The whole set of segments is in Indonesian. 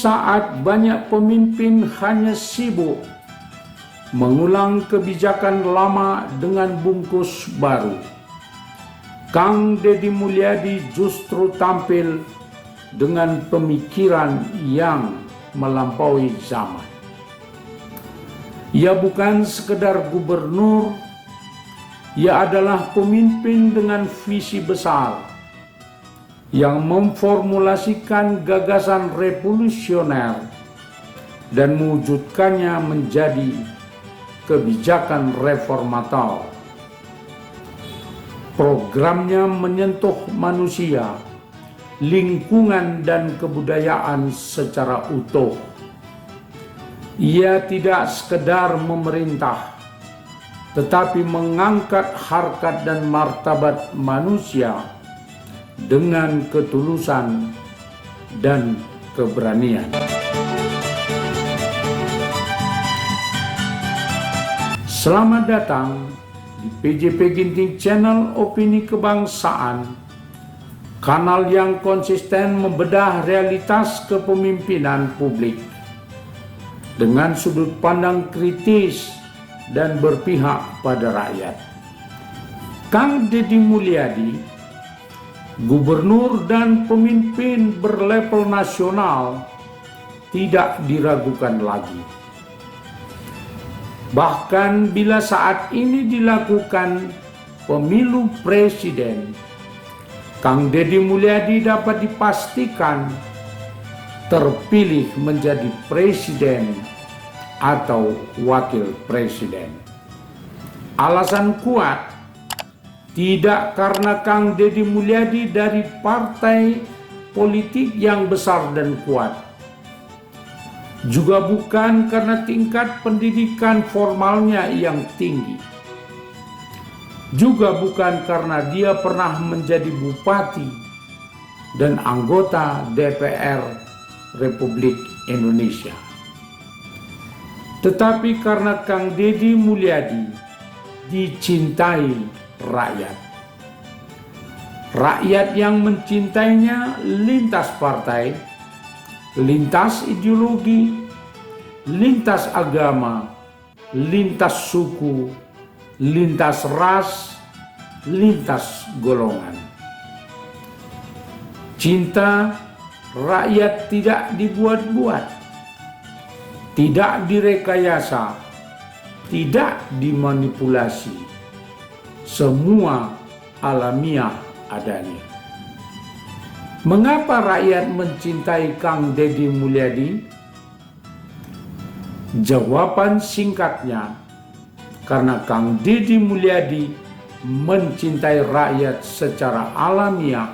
saat banyak pemimpin hanya sibuk mengulang kebijakan lama dengan bungkus baru, Kang Deddy Mulyadi justru tampil dengan pemikiran yang melampaui zaman. Ia bukan sekedar gubernur, ia adalah pemimpin dengan visi besar yang memformulasikan gagasan revolusioner dan mewujudkannya menjadi kebijakan reformator. Programnya menyentuh manusia, lingkungan, dan kebudayaan secara utuh. Ia tidak sekedar memerintah, tetapi mengangkat harkat dan martabat manusia dengan ketulusan dan keberanian. Selamat datang di PJP Ginting Channel Opini Kebangsaan, kanal yang konsisten membedah realitas kepemimpinan publik dengan sudut pandang kritis dan berpihak pada rakyat. Kang Deddy Mulyadi, gubernur dan pemimpin berlevel nasional, tidak diragukan lagi. Bahkan bila saat ini dilakukan pemilu presiden, Kang Deddy Mulyadi dapat dipastikan terpilih menjadi presiden atau wakil presiden. Alasan kuat tidak karena Kang Deddy Mulyadi dari partai politik yang besar dan kuat, juga bukan karena tingkat pendidikan formalnya yang tinggi, juga bukan karena dia pernah menjadi bupati dan anggota DPR Republik Indonesia, tetapi karena Kang Deddy Mulyadi dicintai rakyat. Rakyat yang mencintainya lintas partai, lintas ideologi, lintas agama, lintas suku, lintas ras, lintas golongan. Cinta rakyat tidak dibuat-buat, tidak direkayasa, tidak dimanipulasi. Semua alamiah adanya. Mengapa rakyat mencintai Kang Deddy Mulyadi? Jawaban singkatnya, karena Kang Deddy Mulyadi mencintai rakyat secara alamiah,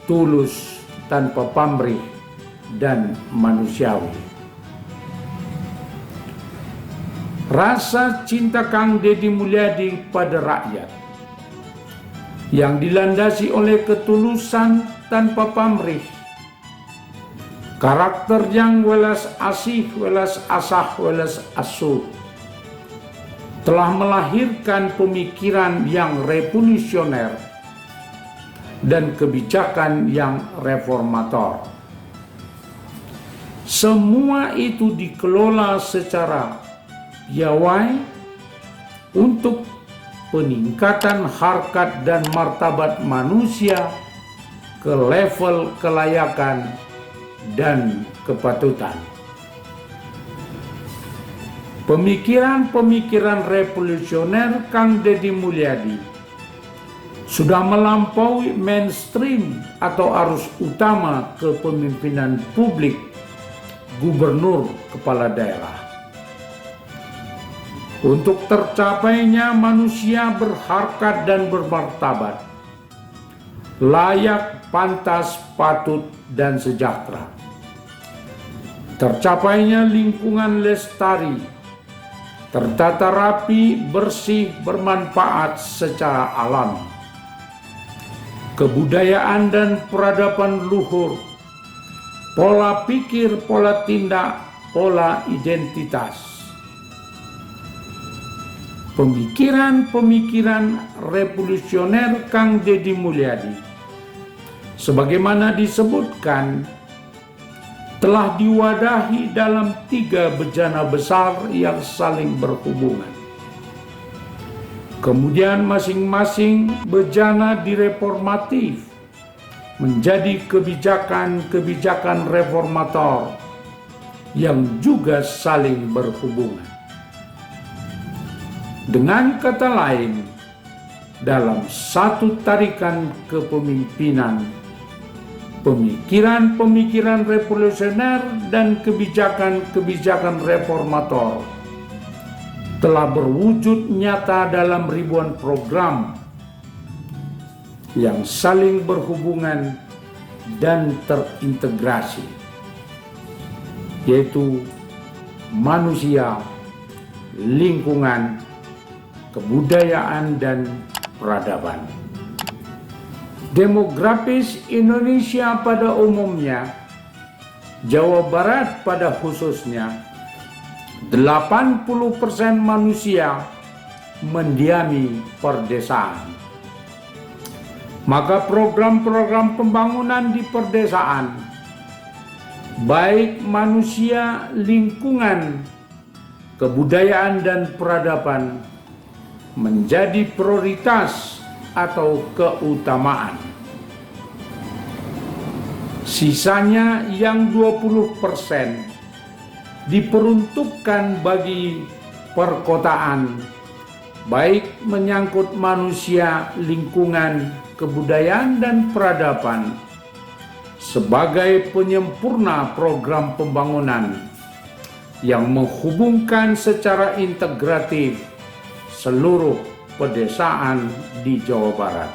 tulus, tanpa pamrih, dan manusiawi. Rasa cinta Kang Deddy Mulyadi pada rakyat yang dilandasi oleh ketulusan tanpa pamrih, karakter yang welas asih, welas asah, welas asuh, telah melahirkan pemikiran yang revolusioner dan kebijakan yang reformator. Semua itu dikelola secara piawai untuk peningkatan harkat dan martabat manusia ke level kelayakan dan kepatutan. Pemikiran-pemikiran revolusioner Kang Deddy Mulyadi sudah melampaui mainstream atau arus utama kepemimpinan publik gubernur kepala daerah. Untuk tercapainya manusia berharkat dan bermartabat, layak, pantas, patut, dan sejahtera. Tercapainya lingkungan lestari, tertata rapi, bersih, bermanfaat secara alami. Kebudayaan dan peradaban luhur, pola pikir, pola tindak, pola identitas. Pemikiran-pemikiran revolusioner Kang Deddy Mulyadi, sebagaimana disebutkan, telah diwadahi dalam 3 bejana besar yang saling berhubungan. Kemudian masing-masing bejana direformatif menjadi kebijakan-kebijakan reformator yang juga saling berhubungan. Dengan kata lain, dalam satu tarikan kepemimpinan, pemikiran-pemikiran revolusioner dan kebijakan-kebijakan reformator telah berwujud nyata dalam ribuan program yang saling berhubungan dan terintegrasi, yaitu manusia, lingkungan, kebudayaan, dan peradaban. Demografis Indonesia pada umumnya, Jawa Barat pada khususnya, 80% manusia mendiami perdesaan. Maka program-program pembangunan di perdesaan, baik manusia, lingkungan, kebudayaan, dan peradaban, menjadi prioritas atau keutamaan. Sisanya yang 20% diperuntukkan bagi perkotaan, baik menyangkut manusia, lingkungan, kebudayaan, dan peradaban, sebagai penyempurna program pembangunan yang menghubungkan secara integratif seluruh pedesaan di Jawa Barat.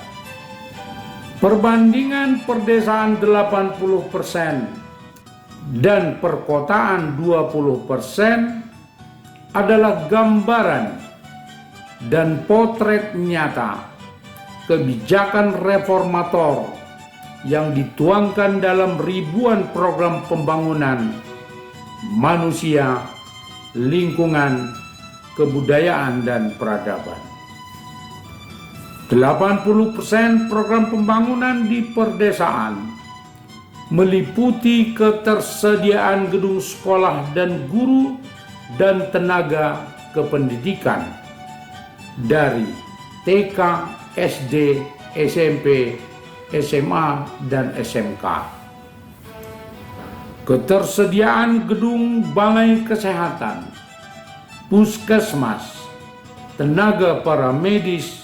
Perbandingan perdesaan 80% dan perkotaan 20% adalah gambaran dan potret nyata kebijakan reformator yang dituangkan dalam ribuan program pembangunan manusia, lingkungan, kebudayaan, dan peradaban. 80% program pembangunan di perdesaan meliputi ketersediaan gedung sekolah dan guru dan tenaga kependidikan dari TK, SD, SMP, SMA, dan SMK. Ketersediaan gedung balai kesehatan, puskesmas, tenaga paramedis,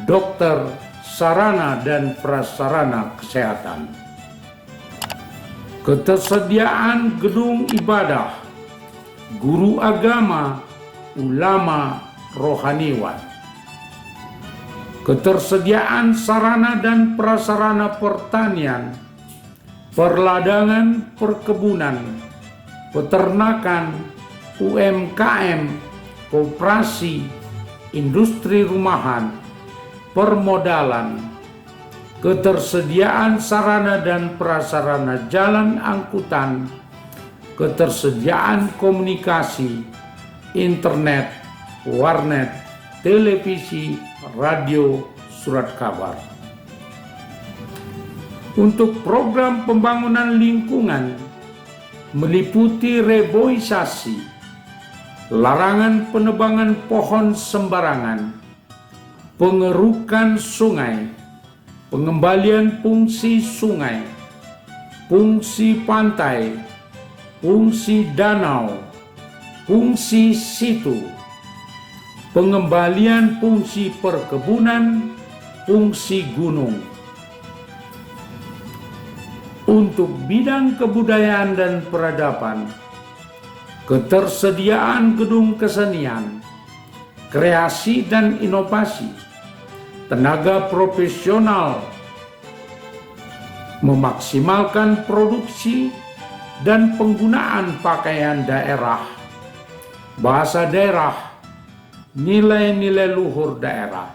dokter, sarana dan prasarana kesehatan. Ketersediaan gedung ibadah, guru agama, ulama, rohaniwan. Ketersediaan sarana dan prasarana pertanian, perladangan, perkebunan, peternakan, UMKM, koperasi, industri rumahan, permodalan, ketersediaan sarana dan prasarana jalan angkutan, ketersediaan komunikasi, internet, warnet, televisi, radio, surat kabar. Untuk program pembangunan lingkungan meliputi reboisasi, larangan penebangan pohon sembarangan, pengerukan sungai, pengembalian fungsi sungai, fungsi pantai, fungsi danau, fungsi situ, pengembalian fungsi perkebunan, fungsi gunung. Untuk bidang kebudayaan dan peradaban, ketersediaan gedung kesenian, kreasi dan inovasi, tenaga profesional, memaksimalkan produksi dan penggunaan pakaian daerah, bahasa daerah, nilai-nilai luhur daerah,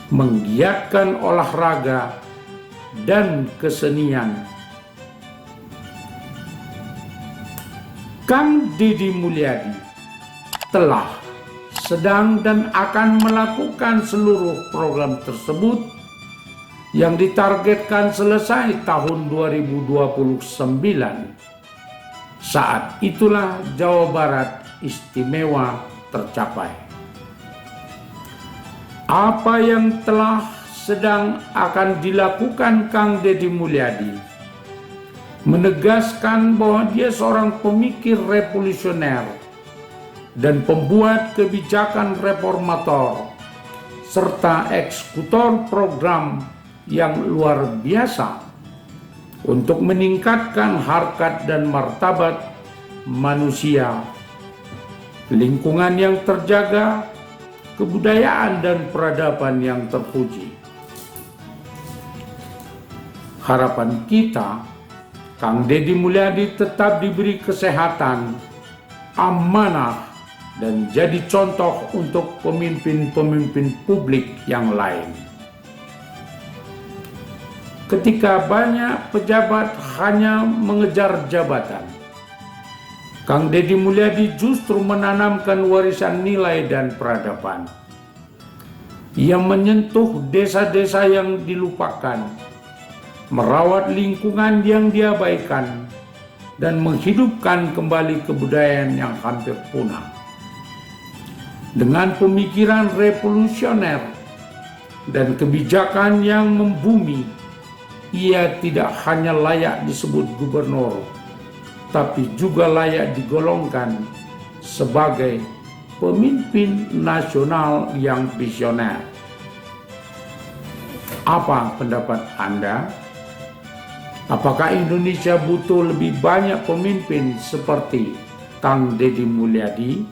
menggiatkan olahraga dan kesenian. Kang Deddy Mulyadi telah, sedang, dan akan melakukan seluruh program tersebut yang ditargetkan selesai tahun 2029. Saat itulah Jawa Barat istimewa tercapai. Apa yang telah sedang akan dilakukan Kang Deddy Mulyadi menegaskan bahwa dia seorang pemikir revolusioner dan pembuat kebijakan reformator serta eksekutor program yang luar biasa untuk meningkatkan harkat dan martabat manusia, lingkungan yang terjaga, kebudayaan dan peradaban yang terpuji. Harapan kita, Kang Deddy Mulyadi tetap diberi kesehatan, amanah, dan jadi contoh untuk pemimpin-pemimpin publik yang lain. Ketika banyak pejabat hanya mengejar jabatan, Kang Deddy Mulyadi justru menanamkan warisan nilai dan peradaban. Ia menyentuh desa-desa yang dilupakan, merawat lingkungan yang diabaikan, dan menghidupkan kembali kebudayaan yang hampir punah. Dengan pemikiran revolusioner dan kebijakan yang membumi, ia tidak hanya layak disebut gubernur, tapi juga layak digolongkan sebagai pemimpin nasional yang visioner. Apa pendapat Anda? Apakah Indonesia butuh lebih banyak pemimpin seperti Kang Deddy Mulyadi?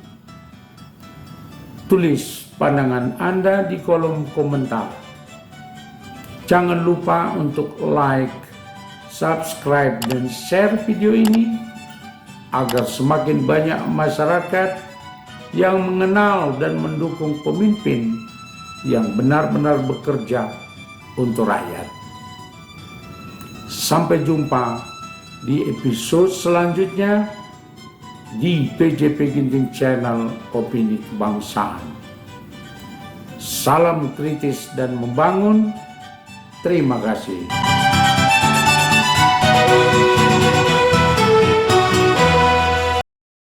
Tulis pandangan Anda di kolom komentar. Jangan lupa untuk like, subscribe, dan share video ini agar semakin banyak masyarakat yang mengenal dan mendukung pemimpin yang benar-benar bekerja untuk rakyat. Sampai jumpa di episode selanjutnya di PJP Ginting Channel Opini Kebangsaan. Salam kritis dan membangun. Terima kasih.